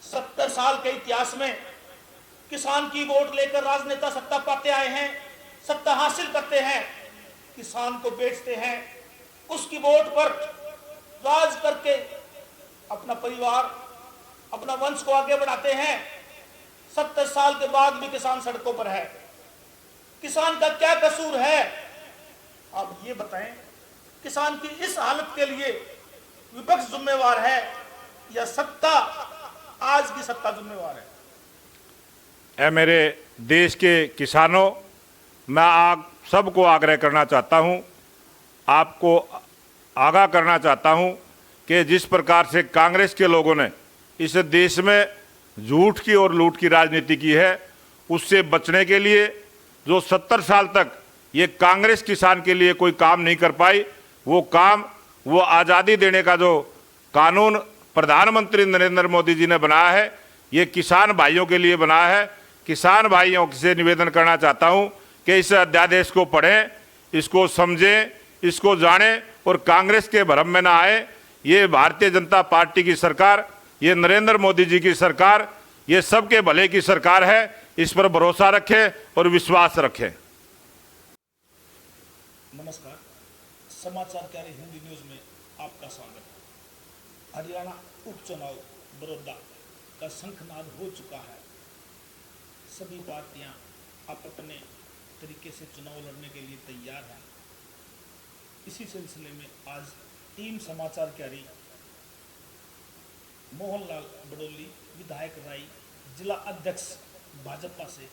70 साल के इतिहास में किसान की वोट लेकर राजनेता सत्ता पाते आए हैं, सत्ता हासिल करते हैं, किसान को बेचते हैं, उसकी वोट पर राज करके अपना परिवार, अपना वंश को आगे बढ़ाते हैं। 70 साल के बाद भी किसान सड़कों पर है। किसान का क्या कसूर है? आप ये बताएं, किसान की इस हालत के लिए विपक्ष जिम्मेवार है या सत्ता, आज की सत्ता जिम्मेवार है? ऐ मेरे देश के किसानों, मैं आप सबको आग्रह करना चाहता हूं, आपको आगाह करना चाहता हूं कि जिस प्रकार से कांग्रेस के लोगों ने इस देश में झूठ की और लूट की राजनीति की है, उससे बचने के लिए जो 70 साल तक ये कांग्रेस किसान के लिए कोई काम नहीं कर पाई, वो आज़ादी देने का जो कानून प्रधानमंत्री नरेंद्र मोदी जी ने बनाया है, ये किसान भाइयों के लिए बनाया है। किसान भाइयों से निवेदन करना चाहता हूं कि इस अध्यादेश को पढ़ें, इसको समझें, इसको जानें और कांग्रेस के भ्रम में ना आए। ये भारतीय जनता पार्टी की सरकार, ये नरेंद्र मोदी जी की सरकार, ये सबके भले की सरकार है। इस पर भरोसा रखें और विश्वास रखें। नमस्कार, समाचार क्यारी हिंदी न्यूज में आपका स्वागत है। हरियाणा उपचुनाव बड़ौदा का शंखनाद हो चुका है। सभी पार्टियां अपने तरीके से चुनाव लड़ने के लिए तैयार हैं। इसी सिलसिले में आज टीम समाचार क्यारी मोहनलाल बड़ोली, विधायक राय, जिला अध्यक्ष भाजपा से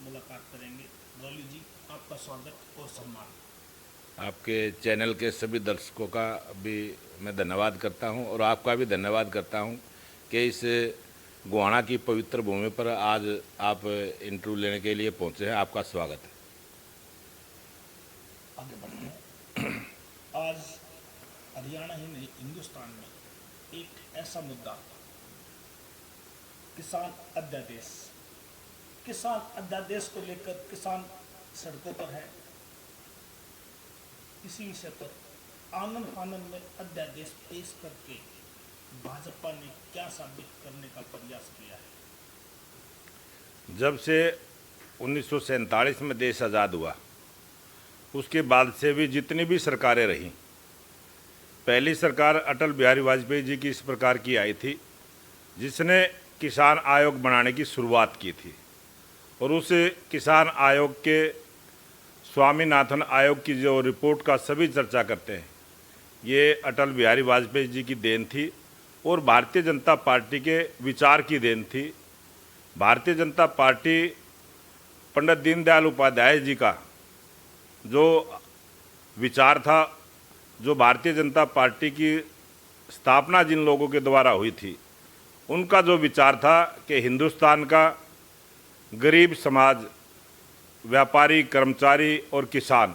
मुलाकात करेंगे। बड़ोली जी, आपका स्वागत और सम्मान। आपके चैनल के सभी दर्शकों का भी मैं धन्यवाद करता हूं और आपका भी धन्यवाद करता हूं कि इस गोहाना की पवित्र भूमि पर आज आप इंटरव्यू लेने के लिए पहुंचे हैं। आपका स्वागत है। आगे बढ़ते हैं। आज हरियाणा ही नहीं, हिंदुस्तान में एक ऐसा मुद्दा, किसान अध्यादेश। किसान अध्यादेश को लेकर किसान सड़कों पर है। इसी विषय पर आनंद फानन में अध्यादेश पेश करके भाजपा ने क्या साबित करने का प्रयास किया है? जब से 1947 में देश आज़ाद हुआ, उसके बाद से भी जितनी भी सरकारें रहीं, पहली सरकार अटल बिहारी वाजपेयी जी की इस प्रकार की आई थी, जिसने किसान आयोग बनाने की शुरुआत की थी। और उस किसान आयोग के स्वामीनाथन आयोग की जो रिपोर्ट का सभी चर्चा करते हैं, ये अटल बिहारी वाजपेयी जी की देन थी और भारतीय जनता पार्टी के विचार की देन थी। भारतीय जनता पार्टी पंडित दीनदयाल उपाध्याय जी का जो विचार था, जो भारतीय जनता पार्टी की स्थापना जिन लोगों के द्वारा हुई थी, उनका जो विचार था कि हिंदुस्तान का गरीब समाज, व्यापारी, कर्मचारी और किसान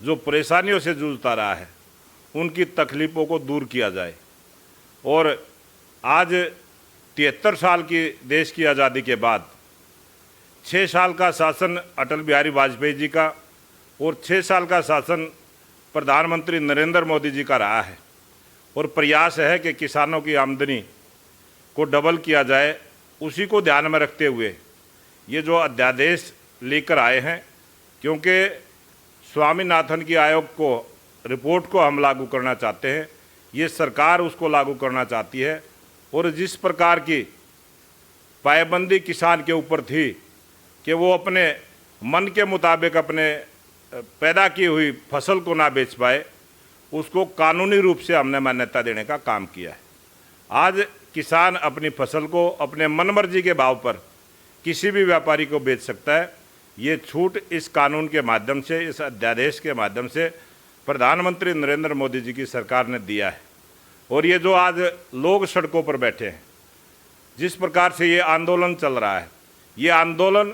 जो परेशानियों से जूझता रहा है, उनकी तकलीफ़ों को दूर किया जाए। और आज 73 साल की देश की आज़ादी के बाद 6 साल का शासन अटल बिहारी वाजपेयी जी का और 6 साल का शासन प्रधानमंत्री नरेंद्र मोदी जी का रहा है। और प्रयास है कि किसानों की आमदनी को डबल किया जाए। उसी को ध्यान में रखते हुए ये जो अध्यादेश लेकर आए हैं, क्योंकि स्वामीनाथन की आयोग को रिपोर्ट को हम लागू करना चाहते हैं, ये सरकार उसको लागू करना चाहती है। और जिस प्रकार की पाबंदी किसान के ऊपर थी कि वो अपने मन के मुताबिक अपने पैदा की हुई फसल को ना बेच पाए, उसको कानूनी रूप से हमने मान्यता देने का काम किया है। आज किसान अपनी फसल को अपने मनमर्जी के भाव पर किसी भी व्यापारी को बेच सकता है। ये छूट इस कानून के माध्यम से, इस अध्यादेश के माध्यम से प्रधानमंत्री नरेंद्र मोदी जी की सरकार ने दिया है। और ये जो आज लोग सड़कों पर बैठे हैं, जिस प्रकार से ये आंदोलन चल रहा है, ये आंदोलन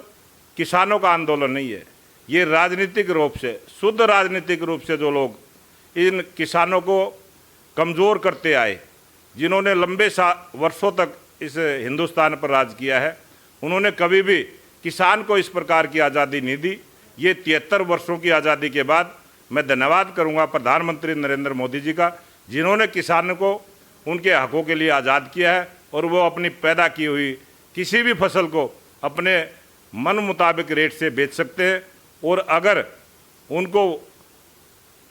किसानों का आंदोलन नहीं है। ये राजनीतिक रूप से, शुद्ध राजनीतिक रूप से जो लोग इन किसानों को कमज़ोर करते आए, जिन्होंने लंबे वर्षों तक इस हिंदुस्तान पर राज किया है, उन्होंने कभी भी किसान को इस प्रकार की आज़ादी नहीं दी। ये 73 वर्षों की आज़ादी के बाद मैं धन्यवाद करूंगा प्रधानमंत्री नरेंद्र मोदी जी का, जिन्होंने किसानों को उनके हकों के लिए आज़ाद किया है और वो अपनी पैदा की हुई किसी भी फसल को अपने मन मुताबिक रेट से बेच सकते हैं। और अगर उनको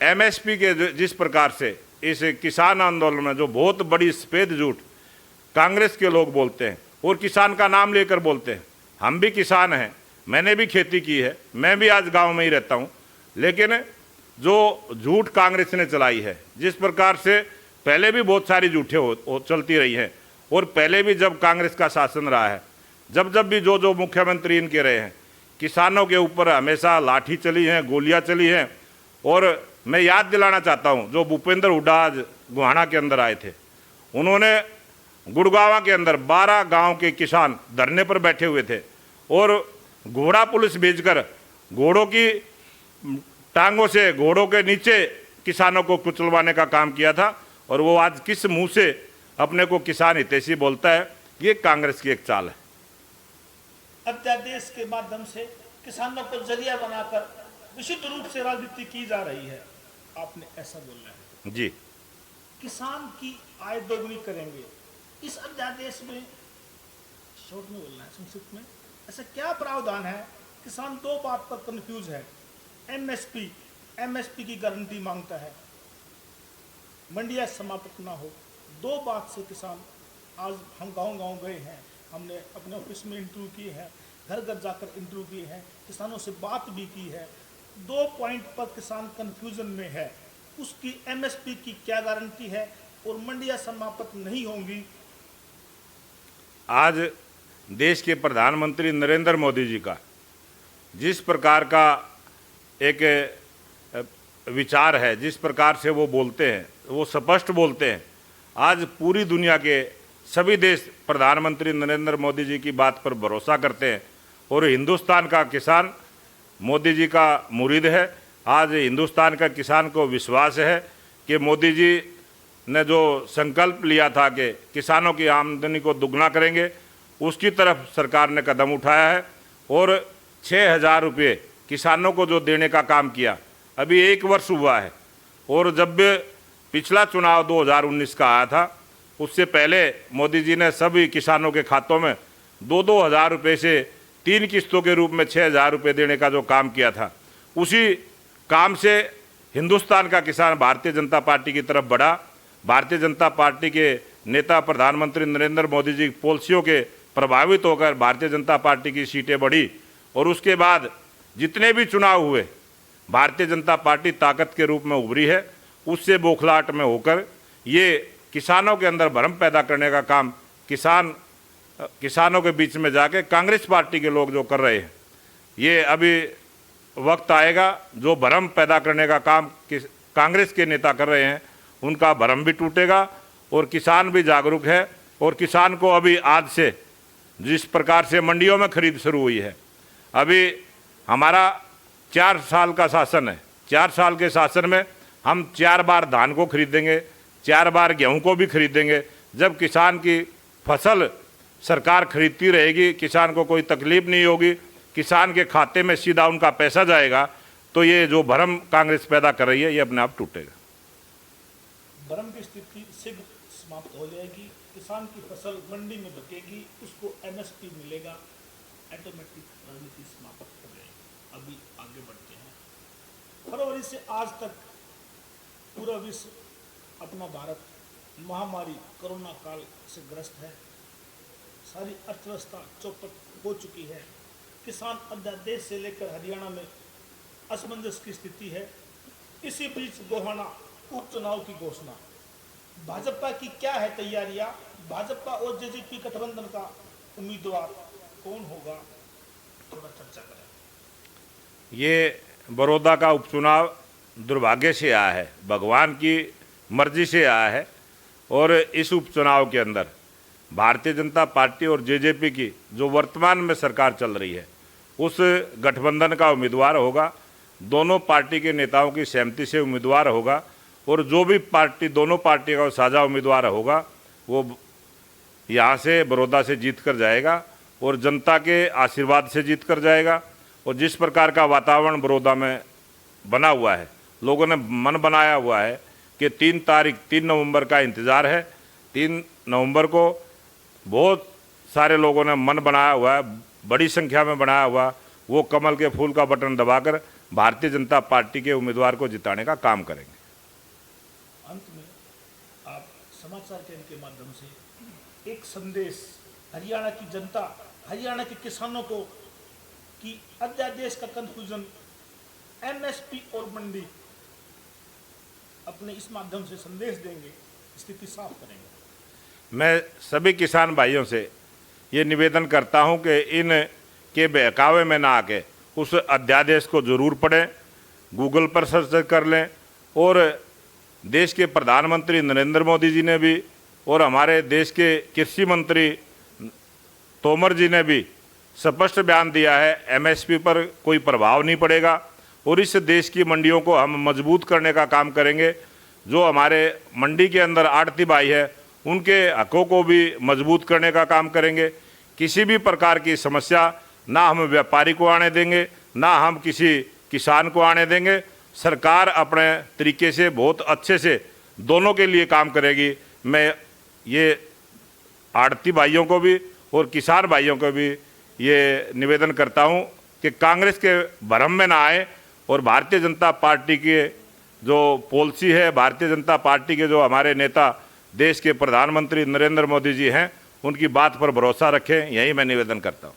एमएसपी के जिस प्रकार से इस किसान आंदोलन में जो बहुत बड़ी सफेद झूठ कांग्रेस के लोग बोलते हैं और किसान का नाम लेकर बोलते हैं, हम भी किसान हैं, मैंने भी खेती की है, मैं भी आज गांव में ही रहता हूं, लेकिन जो झूठ कांग्रेस ने चलाई है, जिस प्रकार से पहले भी बहुत सारी झूठे चलती रही हैं और पहले भी जब कांग्रेस का शासन रहा है, जब भी जो मुख्यमंत्री इनके रहे हैं, किसानों के ऊपर हमेशा लाठी चली हैं, गोलियां चली हैं। और मैं याद दिलाना चाहता हूं, जो भूपेंद्र हुड्डा आज गोहाना के अंदर आए थे, उन्होंने गुड़गांव के अंदर 12 गांव के किसान धरने पर बैठे हुए थे और घोड़ा पुलिस भेजकर घोड़ों की टांगों से घोड़ों के नीचे किसानों को कुचलवाने का काम किया था। और वो आज किस मुंह से अपने को किसान हितैषी बोलता है, ये कांग्रेस की एक चाल है। अध्यादेश के माध्यम से किसानों को जरिया बनाकर विशुद्ध रूप से राजनीति की जा रही है, आपने ऐसा बोलना है जी। किसान की आय दोगुनी करेंगे, इस अध्यादेश में शॉर्ट में बोलना है, संक्षिप्त में ऐसा क्या प्रावधान है? किसान दो बात पर कंफ्यूज है। एमएसपी की गारंटी मांगता है, मंडियां समाप्त ना हो, दो बात से किसान। आज हम गांव गए हैं, हमने अपने ऑफिस में इंटरव्यू किए हैं, घर घर जाकर इंटरव्यू किए हैं, किसानों से बात भी की है। 2 पॉइंट पर किसान कंफ्यूजन में है, उसकी एमएसपी की क्या गारंटी है और मंडियां समाप्त नहीं होंगी। आज देश के प्रधानमंत्री नरेंद्र मोदी जी का जिस प्रकार का एक विचार है, जिस प्रकार से वो बोलते हैं, वो स्पष्ट बोलते हैं। आज पूरी दुनिया के सभी देश प्रधानमंत्री नरेंद्र मोदी जी की बात पर भरोसा करते हैं और हिंदुस्तान का किसान मोदी जी का मुरीद है। आज हिंदुस्तान का किसान को विश्वास है कि मोदी जी ने जो संकल्प लिया था कि किसानों की आमदनी को दुगना करेंगे, उसकी तरफ सरकार ने कदम उठाया है और 6,000 रुपये किसानों को जो देने का काम किया, अभी 1 वर्ष हुआ है। और जब पिछला चुनाव 2019 का आया था, उससे पहले मोदी जी ने सभी किसानों के खातों में 2-2 हज़ार रुपये से 3 किस्तों के रूप में 6,000 रुपये देने का जो काम किया था, उसी काम से हिंदुस्तान का किसान भारतीय जनता पार्टी की तरफ बढ़ा। भारतीय जनता पार्टी के नेता प्रधानमंत्री नरेंद्र मोदी जी की पॉलिसियों के प्रभावित होकर भारतीय जनता पार्टी की सीटें बढ़ी और उसके बाद जितने भी चुनाव हुए, भारतीय जनता पार्टी ताकत के रूप में उभरी है। उससे बौखलाहट में होकर ये किसानों के अंदर भ्रम पैदा करने का काम किसानों के बीच में जाके कांग्रेस पार्टी के लोग जो कर रहे हैं, ये अभी वक्त आएगा जो भ्रम पैदा करने का काम कांग्रेस के नेता कर रहे हैं, उनका भ्रम भी टूटेगा और किसान भी जागरूक है। और किसान को अभी आज से जिस प्रकार से मंडियों में खरीद शुरू हुई है, अभी हमारा 4 साल का शासन है, 4 साल के शासन में हम 4 बार धान को खरीदेंगे, 4 बार गेहूं को भी खरीदेंगे। जब किसान की फसल सरकार खरीदती रहेगी, किसान को कोई तकलीफ नहीं होगी, किसान के खाते में सीधा उनका पैसा जाएगा, तो ये जो भ्रम कांग्रेस पैदा कर रही है, ये अपने आप टूटेगा। भ्रम की स्थिति शीघ्र समाप्त हो जाएगी, किसान की फसल मंडी में बिकेगी, उसको एमएसपी मिलेगा, ऑटोमेटिक राजनीति समाप्त हो जाएगी। अभी आगे बढ़ते हैं। फरवरी से आज तक पूरा विश्व, अपना भारत महामारी कोरोना काल से ग्रस्त है। सारी अर्थव्यवस्था चौपट हो चुकी है। किसान अध्यादेश से लेकर हरियाणा में असमंजस की स्थिति है। इसी बीच गोहाना उपचुनाव की घोषणा, भाजपा की क्या है तैयारियां? भाजपा और जेजेपी गठबंधन का उम्मीदवार कौन होगा, थोड़ा चर्चा करें। ये बड़ौदा का उपचुनाव दुर्भाग्य से आया है, भगवान की मर्जी से आया है। और इस उपचुनाव के अंदर भारतीय जनता पार्टी और जेजेपी की जो वर्तमान में सरकार चल रही है, उस गठबंधन का उम्मीदवार होगा। दोनों पार्टी के नेताओं की सहमति से उम्मीदवार होगा और जो भी पार्टी, दोनों पार्टी का साझा उम्मीदवार होगा, वो यहाँ से बड़ौदा से जीत कर जाएगा और जनता के आशीर्वाद से जीत कर जाएगा। और जिस प्रकार का वातावरण बड़ौदा में बना हुआ है, लोगों ने मन बनाया हुआ है कि 3 नवंबर का इंतज़ार है। 3 नवंबर को बहुत सारे लोगों ने मन बनाया हुआ है, बड़ी संख्या में बनाया हुआ, वो कमल के फूल का बटन दबाकर भारतीय जनता पार्टी के उम्मीदवार को जिताने का काम करेंगे। अंत में आप समाचार चैनल के माध्यम से एक संदेश हरियाणा की जनता, हरियाणा के किसानों को कि अध्यादेश का कंफ्यूजन, एमएसपी और मंडी, अपने इस माध्यम से संदेश देंगे, स्थिति साफ करेंगे। मैं सभी किसान भाइयों से ये निवेदन करता हूं कि इन के बहकावे में ना आके उस अध्यादेश को जरूर पढ़ें, गूगल पर सर्च कर लें। और देश के प्रधानमंत्री नरेंद्र मोदी जी ने भी और हमारे देश के कृषि मंत्री तोमर जी ने भी स्पष्ट बयान दिया है, एमएसपी पर कोई प्रभाव नहीं पड़ेगा और इस देश की मंडियों को हम मजबूत करने का काम करेंगे। जो हमारे मंडी के अंदर आड़ती भाई है, उनके हकों को भी मजबूत करने का काम करेंगे। किसी भी प्रकार की समस्या ना हम व्यापारी को आने देंगे, ना हम किसी किसान को आने देंगे। सरकार अपने तरीके से बहुत अच्छे से दोनों के लिए काम करेगी। मैं ये आड़ती भाइयों को भी और किसान भाइयों को भी ये निवेदन करता हूँ कि कांग्रेस के भ्रम में ना आए और भारतीय जनता पार्टी के जो पॉलिसी है, भारतीय जनता पार्टी के जो हमारे नेता देश के प्रधानमंत्री नरेंद्र मोदी जी हैं, उनकी बात पर भरोसा रखें, यही मैं निवेदन करता हूँ।